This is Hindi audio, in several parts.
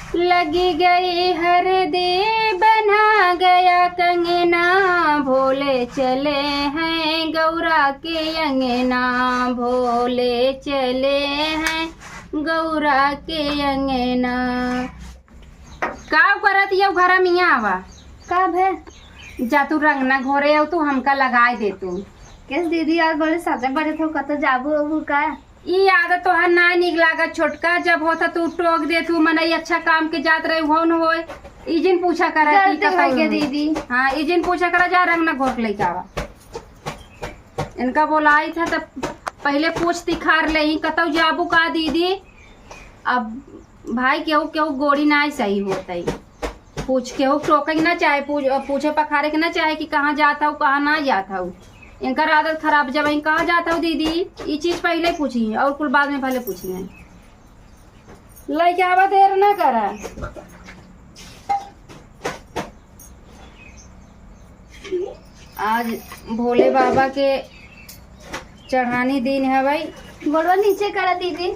लगी गई हरदी बना गया कंगना, भोले चले हैं गौरा के अंगना, भोले चले हैं गौरा के अंगना। का करत ये घरा मियाँ आवा कब है? जा तू रंग ना घोरे हो तू हमका लगाए दे तू। कैस दीदी आज बड़े साजा बड़े थे कत जाबू अबू का ई आदत तो ना निक लागत छोटका, जब होता तू टोक दे तू मनई अच्छा काम के जात रहे हो न होए इजिन पूछा करा की गलती हो गया दीदी। हाँ इजिन पूछा करा जा रंग ना घोर ले आवा। इनका बोलाई था तब पहले पूछ तिखार ले कतौ जाबू का दीदी। अब भाई केहू केहू गोड़ी ना सही होता ही पूछ केहू टोके ना चाहे पूछे पखारे के ना चाहे कि कहाँ जाता हूँ कहाँ ना जाता हूँ। इनका आदत खराब जब इन कहाँ जाता हूँ दीदी ये चीज पहले पूछी और कुल बाद में पहले पूछी है। लड़के आवा देर ना करा। आज भोले बाबा के चढ़ानी दिन है भाई। गोड़वा नीचे करा दीदी,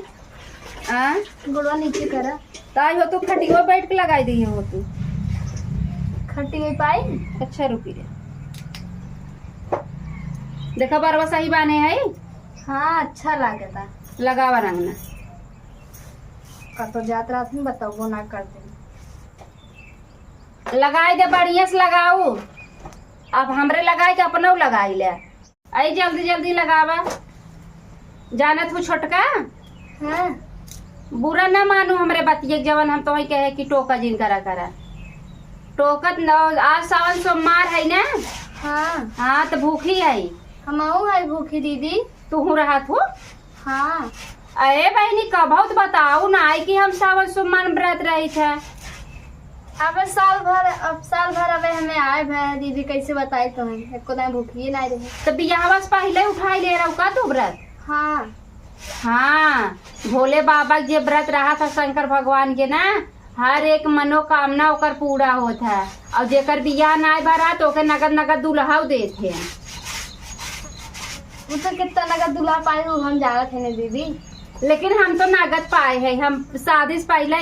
आ गोड़वा नीचे करा। ताई हो तू खटियो बैठ के लगाई दी हो तू खट्टी में पाई। अच्छा रुकी रे देखा बरवा सही बाने है। हाँ अच्छा लागता। लगावा रंगना कतो जात रात में बताओ ना कर दे। लगाई दे बढ़िया से लगाऊ। अब हमरे लगाई के अपना लगाई ले आई जल्दी जल्दी लगावा। जानत हूँ छोटका हाँ बुरा ना मानू हमरे बतिये जवन हम तो कहे कि टोका जिन करा करा टोकत न। आज सावन सोमवार है ना। हाँ हाँ तो भूखी है हमाऊ है भूखी दीदी। तू रहा तू। हाँ अरे बहनी कबहू तो बताऊ ना आई कि हम सावन सोमवार व्रत रही थे। अब साल भर अब हमें आए भै दीदी कैसे बताई तुम्हें एको दिन भूखी नहीं रही। तो बियाह से पहले उठाई ले रहा का तू व्रत। हाँ हाँ भोले बाबा जे व्रत रहा था शंकर भगवान के ना हर एक मनोकामना ओकर पूरा होता है। और जेकर बियाह ना भरा तो ओके नगद नगद दुल्हा देते हैं। वो तो कितना नगद दुल्हा पाए वो हम जानत है ना दीदी। लेकिन हम तो नगद पाए हैं। हम शादी से पहले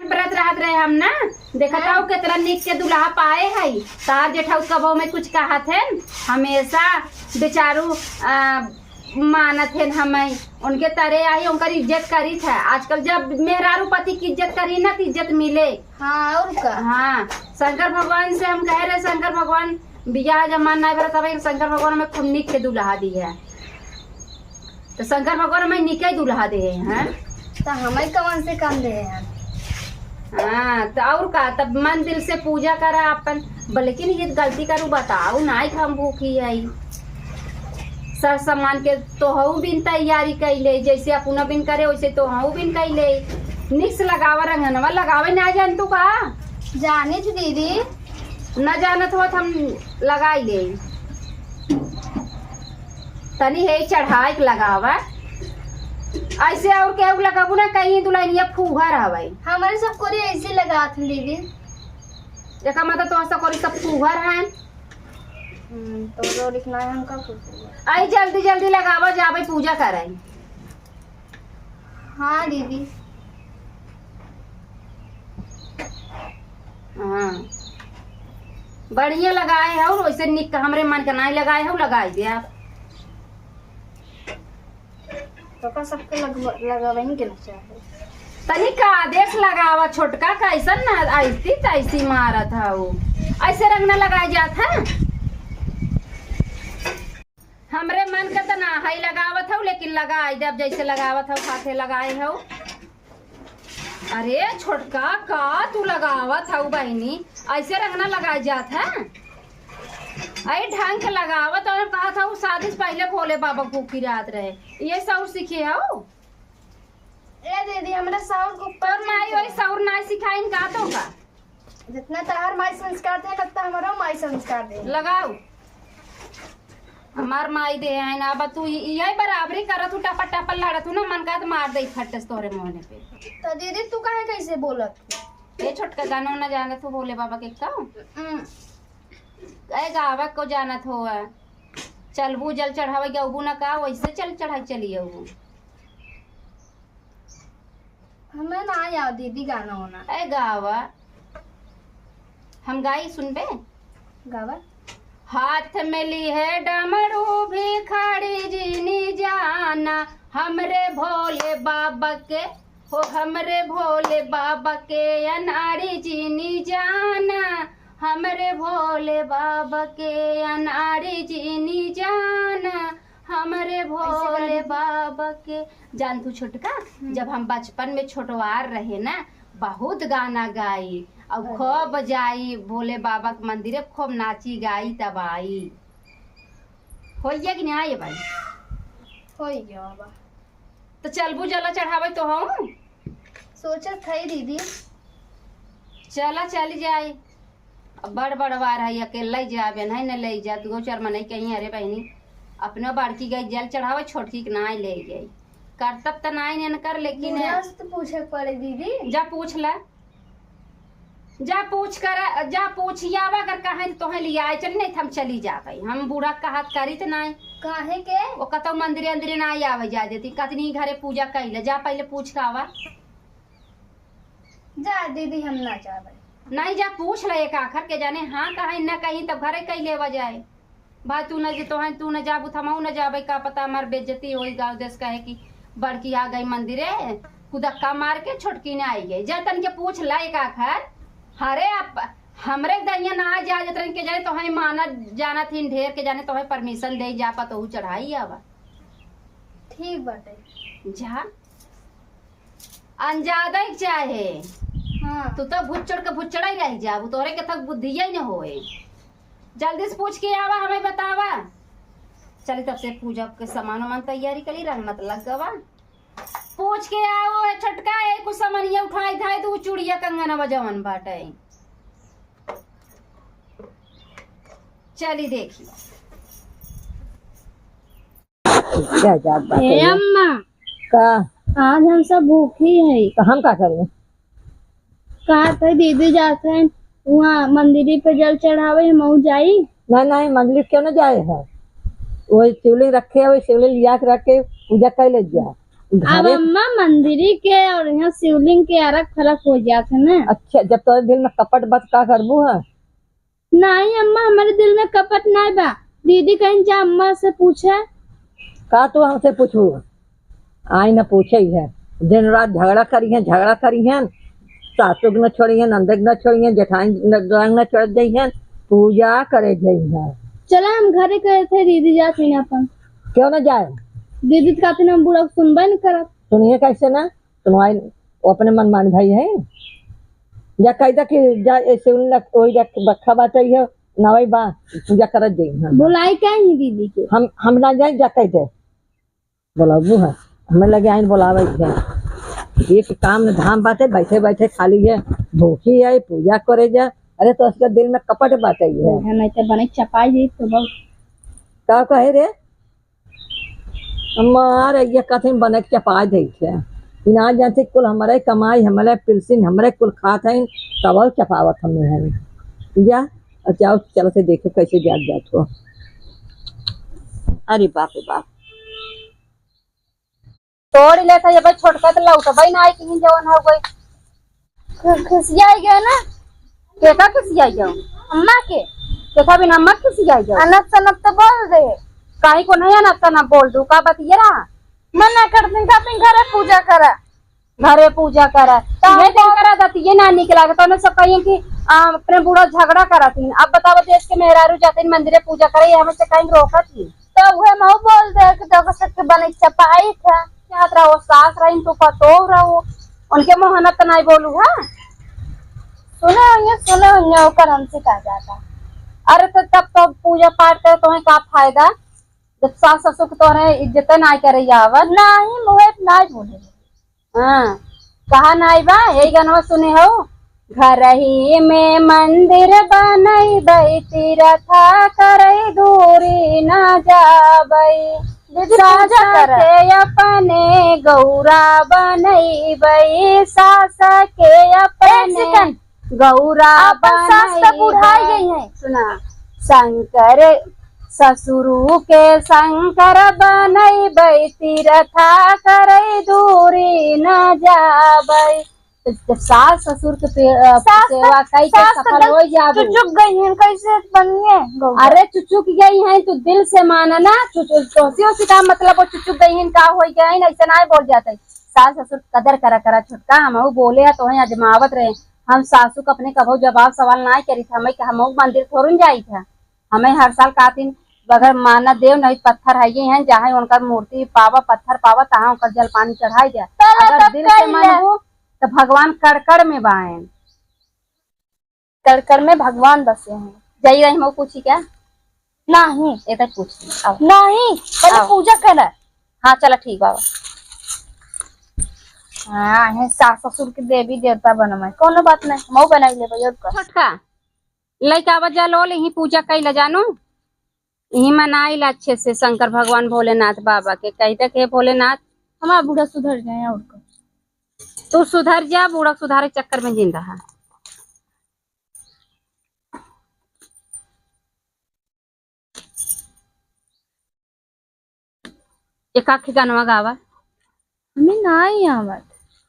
व्रत रहत रहे हम ना देखता हूँ कितना निक के दुल्हा पाए है। तार जेठा कबो में कुछ कहा थे हमेशा बेचारू मानत है हमें उनके तरह आई उनकर इज्जत करी था। आजकल जब मेहरारू पति की इज्जत करी ना तो इज्जत मिले। हाँ और का। हाँ शंकर भगवान से हम कह रहे शंकर भगवान बियाह जब मान नहीं भरा तब शंकर भगवान हमें खूब निक के दुल्हा दी है। तो शंकर भगवान हमें निके दुल्हा दे हैं। तो हमें कौन से काम दे हैं। हाँ तो और का तब मन दिल से पूजा करा अपन। लेकिन ये गलती करूँ बताओ ना हम भूखी आई सर सामान के तो हूँ बिन तैयारी कैले जैसे अपना बिन करे वैसे तो हूँ बिन कैले निक्स लगावा रंगनवा लगावे ना जान तू का जाने थी दीदी न जानत हो हम लगाई ले तनी है चढ़ाई के लगावा। ऐसे और केहू लगाबू ना कहीं दुल्हनिया फूहर हवाई हमारे सब को ऐसे लगा थे दीदी। एक मतलब तो ऐसा करी सब फूहर हैं। तो लिखना है हमका कुछ। आई जल्दी जल्दी लगावा जावे पूजा कराई। हाँ दीदी। हाँ बढ़िया लगाए है और वैसे निक हमरे मन का नहीं लगाए है लगाई दे आप। तो का सबके लगावेंगे के चाहिए तनी का आदेश लगावा छोटका कैसन ना ऐसी तैसी मारत है वो ऐसे रंग न लगाए जात है। हमरे मन का तो ना है लगावत हो लेकिन लगाई दे अब जैसे लगावत हो खाते लगाए हो। अरे छोटका का तू लगावत हो बहनी ऐसे रंग न लगाए जात है। अरे ढंग के लगावत और कहा था वो शादी से पहले भोले बाबा भूखी रात रहे ये सौर सीखे हो। ए दीदी हमरा साउर को पर माई वही सौर ना सिखाइन का तो का जितना तार माई संस्कार दे लगता हमारा माई संस्कार दे लगाओ। हमार माई दे है ना अब तू यही बराबरी करत तू टपा टपा लड़त ना मन का तो मार दे फटस तोरे मोहने पे। तो दीदी तू काहे कैसे बोलत ये छोटका गाना ना जानत हो भोले बाबा के का ए गावा को जानत हो चलबू जल चढ़ावे गबू ना का वैसे चल चढ़ाई चलिए वो। हमें ना याद दीदी गाना होना। ए गावा, हम गाई सुनबे। गावा। हाथ में ली है डमरू भिखारी जीनी जाना, हमरे भोले बाबा के हो, हमरे भोले बाबा के अनाड़ी जीनी जाना, हमरे भोले बाबा के अनाड़ी जीनी जाना, हमरे भोले बाबा के। जान तू छोटका, जब हम बचपन में छोटवार रहे ना, बहुत गाना गाई और खूब जाई भोले बाबा के मंदिर, खूब नाची गाई तब आई। हो कि नहीं आए भाई? हो गया बाबा। तो चलबू जला चढ़ावे तो हम सोचत थई दीदी। चला चली जाए। बड़ बड़वार है, अकेला ही जाबे नहीं न ले जा, दो चार मन कहीं। अरे बहनी अपने बड़की गई जल चढ़ावे, छोटकी के ना ले गई। करतब तो नहीं न कर, लेकिन तो पूछे पड़े दीदी। जा पूछ ले, जा पूछ कर, जा पूछियावा अगर कहे तो लिया आए चली, नहीं तो हम चली जाबे। हम बूढ़ा कहत करी तो नहीं काहे के वो कतो मंदिर अंदिर ना आवे जा देती, कतनी घरे पूजा कैले। जा पहले पूछ के आवा। जा दीदी हम ना जाबे। नहीं जा पूछ ले एक आखर के, जाने हाँ कहीं न कहीं तब घरे कई लेवा जाए। भाई तू न जे तो है, तू न जाबू थमाऊ न जाबे, का पता हमार बेइज्जती होई गाँव देश कहे कि बड़की आ गई मंदिरे, कुदक्का मार के छोटकी ने आई गई। जा तन के पूछ ला एक आखर। हरे आप हमरे दैया ना जा जतरन के जाने तो है माना जाना थी ढेर के, जाने तो है परमिशन दे जा पा तो चढ़ाई आवा। ठीक बाटे। जा अनजादा ही चाहे। हाँ तू तो भुच्चड़ के भुच्चड़ा ही रह जा, तोरे के तक बुद्धि ही न होए। जल्दी से पूछ के आवा, हमें बतावा। चली तब से पूजा के सामान वामान तैयारी करी, रंग मत लग गवा। पूछ के आओ छटका, एक कुछ सामानिया उठाई धाई तू चूड़िया कंगना बजवन बाटे। चली देखी। क्या जात बात है? अम्मा का आज हम सब भूखी है। तो हम का करें? कहा था दीदी जाते हैं वहाँ मंदिर पे जल चढ़ावे, मऊ जाई। नहीं नहीं, मंदिर क्यों न जाए है? वही शिवलिंग रखे है, वही शिवलिंग लिया के रख के पूजा कर ले जा। अब अम्मा मंदिर के और यहाँ शिवलिंग के अलग फर्क हो जाते ना। अच्छा, जब तोरे दिल में कपट बस का करबू है? नहीं अम्मा, हमारे दिल में कपट नहीं बा। दीदी कहीं जा अम्मा से पूछे। का तू हमसे पूछू? आई न पूछे है, दिन रात झगड़ा करी है। सासू न छोड़ी है, नंदक न छोड़ी है, जेठाई न छोड़ दी है, पूजा करे गई है। चला हम घरे गए थे, दीदी जाते हैं अपन। क्यों न जाए? दीदी तो कहते हम बुरा सुनबे न करत। सुनिए कैसे ना, तुम्हारे वो अपने मन मान भाई है। जा कह दा कि जा शिवलिंग वही रखा बात है नवाई बा पूजा करत जाई। बुलाई क्या ही दीदी के? हम ना जाए, जा कह दे बोलाबू है, हमें लगे आइन बोलावे है। एक काम धाम बात है, बैठे बैठे खाली है, भूखी है, पूजा करे जा। अरे तो उसके दिल में कपट बात है। नहीं तो बने चपाई दी तो बहुत का कहे रे हमारे ये कथिन बने के चपा दे ना जानते कुल हमारे कमाई, हमारे पिलसिन, हमारे कुल खात है, तब चपावत हमें है। जा जाओ, चलो से देखो कैसे जात हो। अरे बाप रे बाप, तोड़ लेता ये भाई छोटका तो लौटा भाई ना आई कहीं जवन हो गई। खिसिया गया ना। केका खिसिया जाओ? अम्मा के केका बिना मत खिसिया जाओ। अनप सनप तो बोल दे। काहे को नहीं अनप ना बोल दू, का बतिया रहा? मना कर दिन का अपने घरे पूजा करा। घरे पूजा करा ये दिन करा दती, ये ना निकला तो ने सब कहिए कि अपने बूढ़ा झगड़ा कराती। अब बताओ देश के मेहरारू जाते मंदिर पूजा करे, हमें से कहीं रोकती तो वह मऊ बोल दे कि जगह से बने चपाई था। क्या रहो सास रही तो पतो रहो, उनके मोहनत नहीं बोलू है। सुने होकर हमसे कहा जाता। अरे तो तब तो पूजा पाठ करे तुम्हें का फायदा, जब सास ससुर को तोहरे इज्जत नहीं करे आवत। नहीं मुहे नहीं बोले। हाँ कहा नहीं बा, यही गाना सुने हो। घर ही में मंदिर बनई बई, तीरथा करई दूरी न जाबई। सास के अपने गौरा बनई बई, सास के अपने गौरा सास तो बुढ़ाई गई है। सुना, शंकर ससुरु के शंकर बनैबै तीरथा करे दूरी न जाबै। जब सास ससुर के सेवा कई के सफल हो जाबू। चुचुक गई हैं कैसे बनिए गौरा? अरे चुचुक गई हैं तो दिल से माना ना, चुचुक का मतलब वो चुचुक गई हैं का हो गई ऐसा ना बोल जाते। सास ससुर कदर करा करा छोटका, हम बोले तो है अजमावत रहे। हम सासू को अपने कभो जवाब सवाल ना करी था, हम मंदिर थोड़न जाई था। हमें हर साल कातिन बगैर माना देव नहीं पत्थर है हैं जहाँ उनका मूर्ति पावा पत्थर पावा तहाँ उनका जल पानी चढ़ाई दिया। अगर दिल से मानबो तो भगवान कड़कड़ में बाएं, कड़कड़ में भगवान बसे हैं। जाई रही मैं पूछी क्या? नहीं ये तक पूछ नहीं, पहले आओ। पूजा करा। हाँ चलो ठीक बाबा। हाँ है सास ससुर के देवी देवता बनम, कोनो बात नहीं, मऊ बनाई ले भैया। छोटका लइका बजा लो यही पूजा कैला जानू, यही मनाई ला अच्छे से शंकर भगवान भोलेनाथ बाबा के। कही तक हे भोलेनाथ हमारा बूढ़ा सुधर जाए और को। तू सुधर जा, बूढ़ा सुधारे चक्कर में जिंदा है। एक आखी गानवा गावा। हमें ना ही आवत।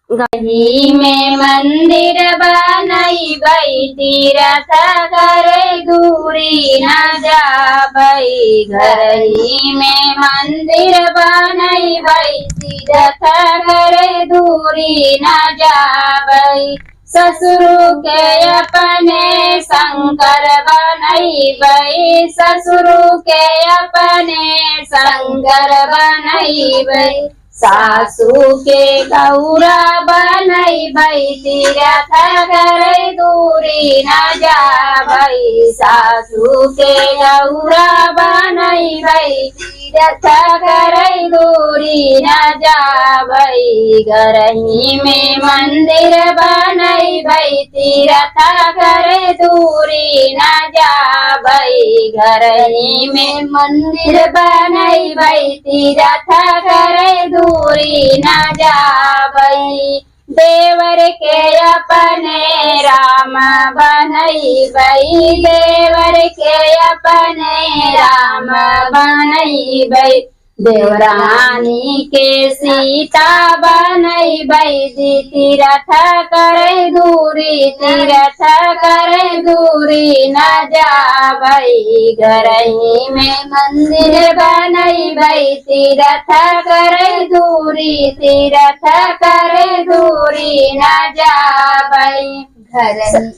गही में मंदिर बनैबै तीरथ करे दूरी न जाबै। घरही में मंदिर बनैबै तीरथ करे दूरी न जाबै। ससुरु के अपने शंकर बनैबै, ससुरु के अपने शंकर बनैबै। सासू के गौरा बनैबै तीरथ करे दूरी न जाबै। सासू के गौरा बनैबै तीरथ करे दूरी न जाबै। घरही में मंदिर बनैबै तीरथ करे दूरी न जाबै। घरही में मंदिर बनैबै तीरथ करे दूरी न जाबै। देवर के अपने राम बनैबै, देवर के अपने राम बनैबै। देवरानी के सीता बनैबै तीरथ करे दूरी, तीरथ करे दूरी न जाबै। घरही में मंदिर बनैबै तीरथ करे दूरी, तीरथ करे दूरी न जाबै। घर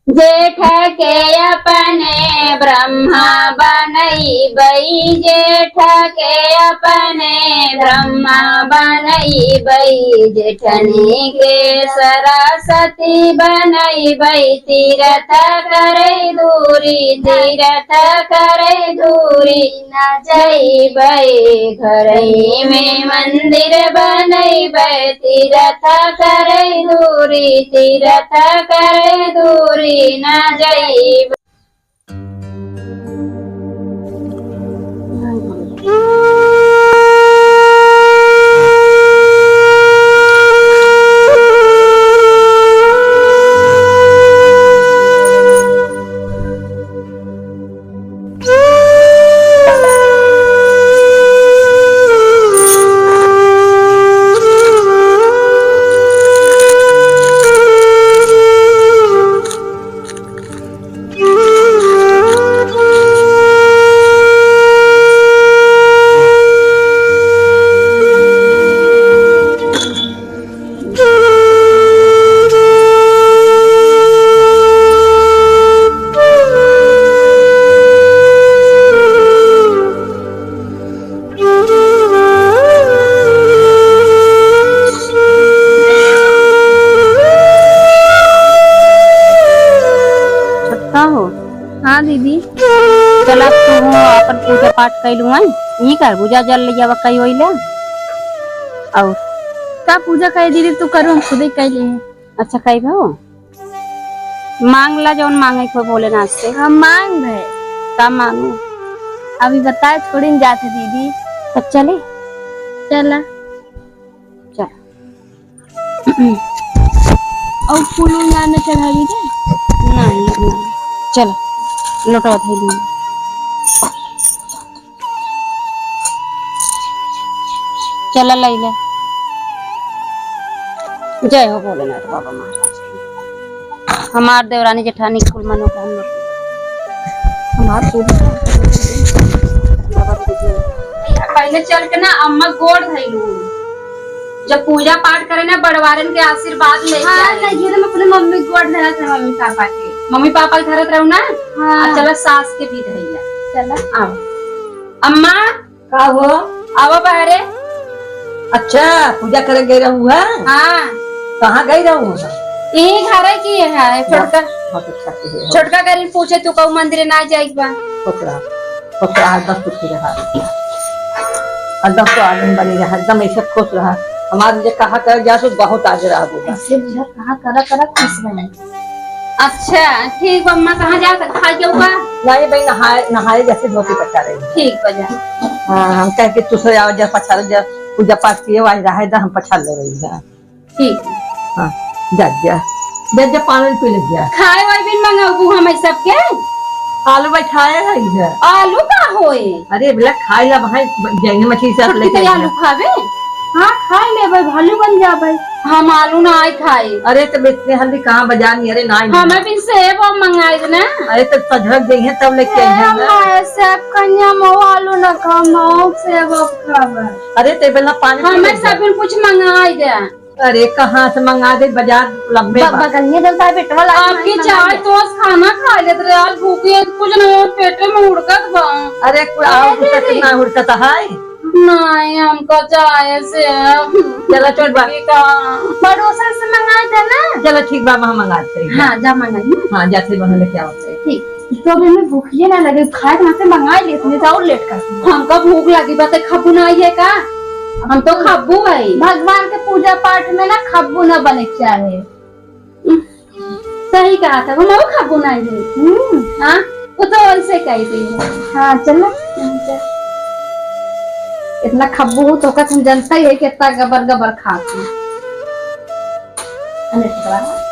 जेठ के अपने ब्रह्मा बनैबै, जेठ के अपने ब्रह्मा बनैबै। जेठनी के सरस्वती बनैबै तीरथ करे दूरी, तीरथ करे दूरी न जैबै। घरही में मंदिर बनैबै तीरथ करे दूरी, तीरथ करे दूरी न जैबै। हाँ दीदी, चल अब तू अपन पूजा पाठ कैलू है, यही कर पूजा जल लिया कई होइले। और का पूजा करे दीदी तू करो, हम खुद ही कर ले। अच्छा कही भाव मांग ला जौन मांगे को भोलेनाथ से। हम मांग रहे का मांगू अभी बताए थोड़ी न जाते दीदी। तो चले चला चल। और फूल ना चढ़ावी दे। नहीं चलो लोटवा थे। चला लैले। जय हो भोलेनाथ बाबा महाराज की। हमार देवरानी जेठानी कुल मनोकामना हमार पहले चल के ना अम्मा गोड़ धैलू। जब पूजा पाठ करे ना बड़वारन के आशीर्वाद ले नहीं तो मैं अपने मम्मी को गोड़ धरा था, मम्मी पापा के। मम्मी पापा के धरत रहू ना। हाँ। चला सास के भी धैला। चला आओ अम्मा का हो? आओ बहरे। अच्छा पूजा करे गई रहू है? हाँ कहाँ गई रहू? यही घर की है छोटका। बहुत अच्छा है। छोटका गरी पूछे तू कहू मंदिर ना जाई बा। खुश रहा 10 खुशी रहा, एकदम तो आदमी बनी रहा, एकदम ऐसे खुश रहा। हमारे जो कहा कर जा तो बहुत आज रहा होगा। ऐसे बुझा कहा करा खुश रहे। अच्छा ठीक बा अम्मा। कहाँ जा खा के हुआ? नहीं भाई नहाए जैसे धोती पचा रही। ठीक बजा। हाँ हम कह के तुझे आओ जा पछा जा पूजा पाठ किए आज रहा है हम पछा ले रही है। ठीक। हाँ जा पानी पी ले जा। खाए वाई भी मंगाऊ हम सबके। आलू बैठाए रही है। आलू का होए? अरे बोला खाए ला भाई जैन मछली से लेके आलू खावे। हाँ खाए ले भाई, भालू बन जा भाई। हम आलू ना आए खाए। अरे तो इतने हल्दी कहाँ बाजार नहीं? अरे ना हमें भी सेब और मंगाए ना। अरे तो सजरक गई है तब लेके आई है ना। सेब कन्या मऊ आलू न खा मऊ सेब खावे। अरे तो बेला पानी हमें सब कुछ मंगाए दे। अरे कहाँ से मंगा दे? बाजार लंबे बगल में चलता है पेट्रोल। आपकी चाय तो खाना खा लेते रहे यार, भूखी है कुछ नहीं पेट में उड़कत बा। अरे कितना उड़कता है? नहीं हमको चाय से चलो छोड़ बा पड़ोसन से मंगाए थे ना। चलो ठीक बा हम मंगाते हैं। हाँ जा मंगाइए। हाँ जाते वहाँ लेके आओ। ठीक तो अभी मैं भूखी ना लगे खाए वहाँ से मंगा लेते और लेट कर। हमको भूख लगी बात खब्बू ना आई है का? हम तो खब्बू है। भगवान के पूजा पाठ में ना खब्बू न बने चाहे। सही कहा था वो खब्बू ना आई। हाँ वो तो ऐसे कही थी। हाँ चलो इतना खब्बू हो तो हम जनता ही है कि इतना गबर गबर खाते हैं।